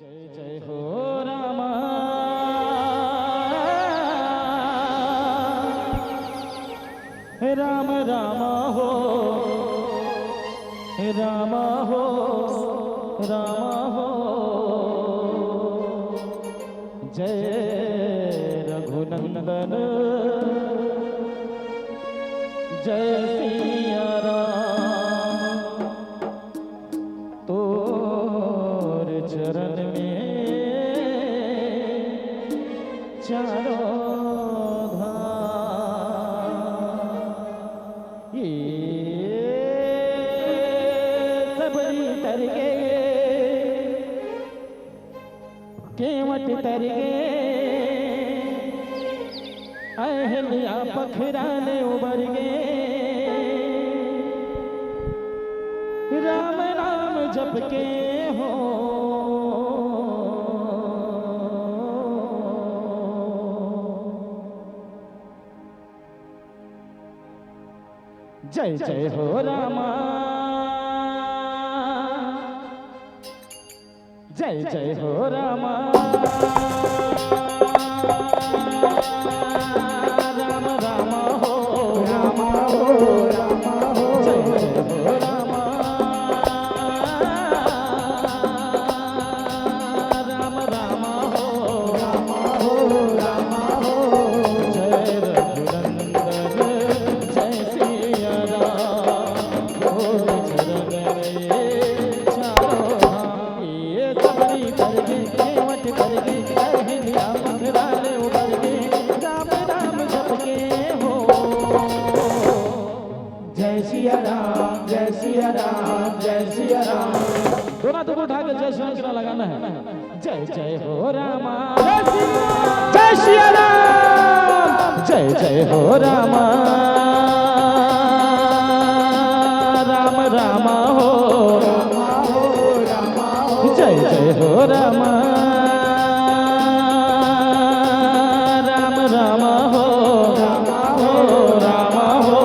जय जय हो रामा राम राम हो राम हो राम हो। जय रघुनंदन जय सिया राम। तोर चरण में चारों धाम। ये सबरी तर गए केवट तर गए अहलिया पखराने उबर गए। राम नाम जप के हो जय जय हो रामा जय जय हो रामा राम राम हो राम हो राम हो जय जय हो रामा राम राम हो राम हो राम हो। जय रघुनंदन जय सिया राम। तोर चरण में चारों धाम। ये सबरी तर गए केवट तर गए अहलिया पखराने उबर गए। राम नाम जप के हो जय सिया राम जय सिया राम जय सिया राम। दोनों तो उठा के जय श्री राम लगाना है। जय जय हो रामा जय सिया राम जय जय हो रामा राम राम हो जय जय हो रामा राम राम हो राम हो।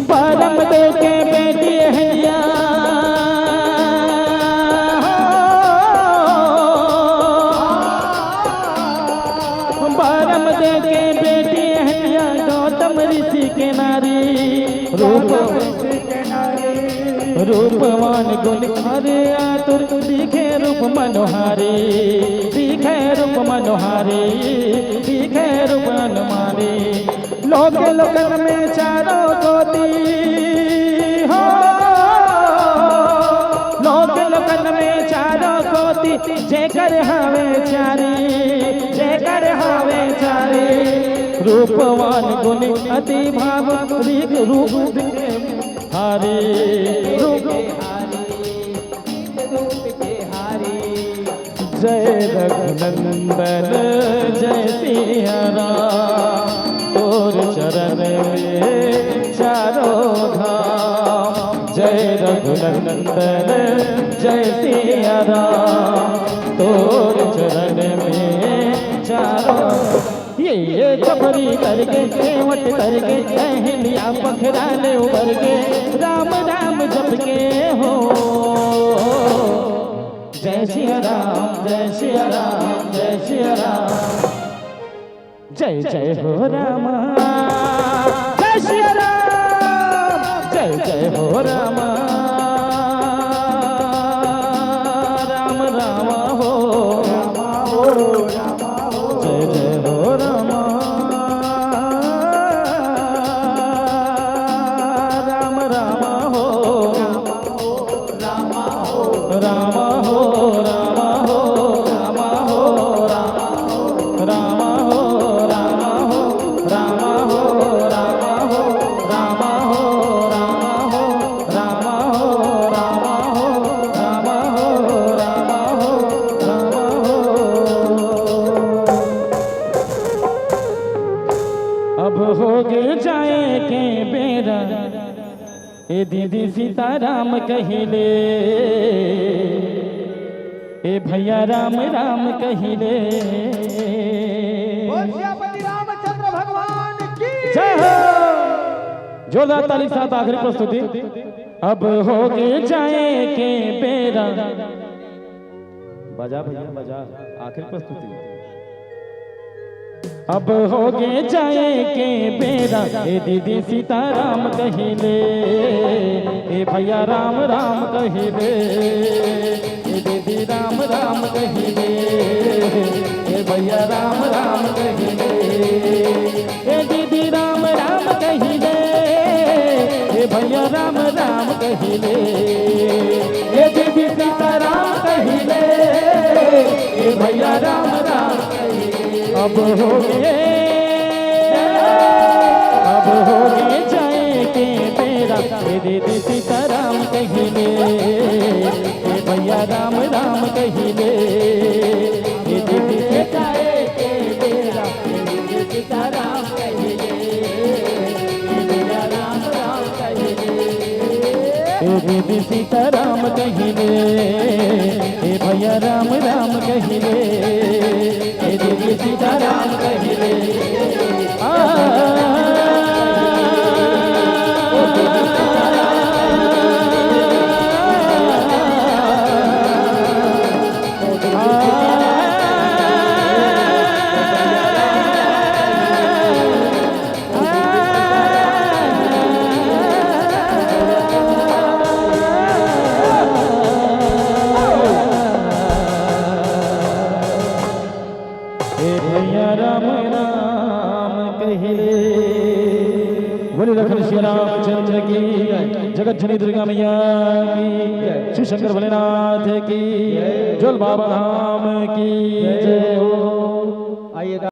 परम देव के बेटी अहलिया परम देव के बेटी अहलिया गौतम ऋषि के नारी रूपवान गुण हरे आतुर दिखे रूप मनोहारी दिखे रूप मनोहारी दिखे रूप अनुमानी। लोक लोकन में चारों कोटि हो लोक लोकन में चारों कोटि जेकर हवे चारी जेकर हवे चारी। रूपवान गुण अति भाव रूप हारी रूप के हारी। जय रघुनंदन जय सिया राम। तोर चरण में चारों धाम। जय रघुनंदन जय सिया राम। तोर चरण में चारों ये सबरी तर गए केवट तर गए अहलिया पखराने उबर गए। राम राम जप के हो जय सिया राम जय सिया राम जय सिया राम। जय जय हो रामा जय सिया राम जय जय हो रामा राम राम हो जय जय हो रामा राम राम हो राम हो राम हो। अब हो गए जाए के बेरा ए दीदी सीताराम कहिले ए भैया राम राम कहिले सियापति रामचंद्र भगवान की जय हो। जोरदार ताली के साथ आखिरी प्रस्तुति। अब हो गए जाए के बेरा बजा भैया बजा आखिरी प्रस्तुति। अब हो गए जाए के बेरा ए दीदी सीताराम कहिले ए भैया राम राम कहिले ए दीदी राम राम कहिले ए भैया राम राम कहिले ए दीदी राम राम कहिले ए भैया राम राम कहिले ए दीदी सीताराम कहिले ए भैया राम राम अब हो गए जाए के बेरा ए दीदी सीताराम कहिले ए भैया राम राम कहिले ए दीदी जाए के बेरा ए दीदी सीताराम कहिले ए भैया राम राम कहिले ए दीदी सीताराम कहिले ए भैया राम राम कहिले ए दीदी सीताराम कहिले लखन श्री रामचंद्र की जगत जननी दुर्गा मैया की श्री शंकर भोलेनाथ की जोल बाबा धाम की जय हो। आइएगा।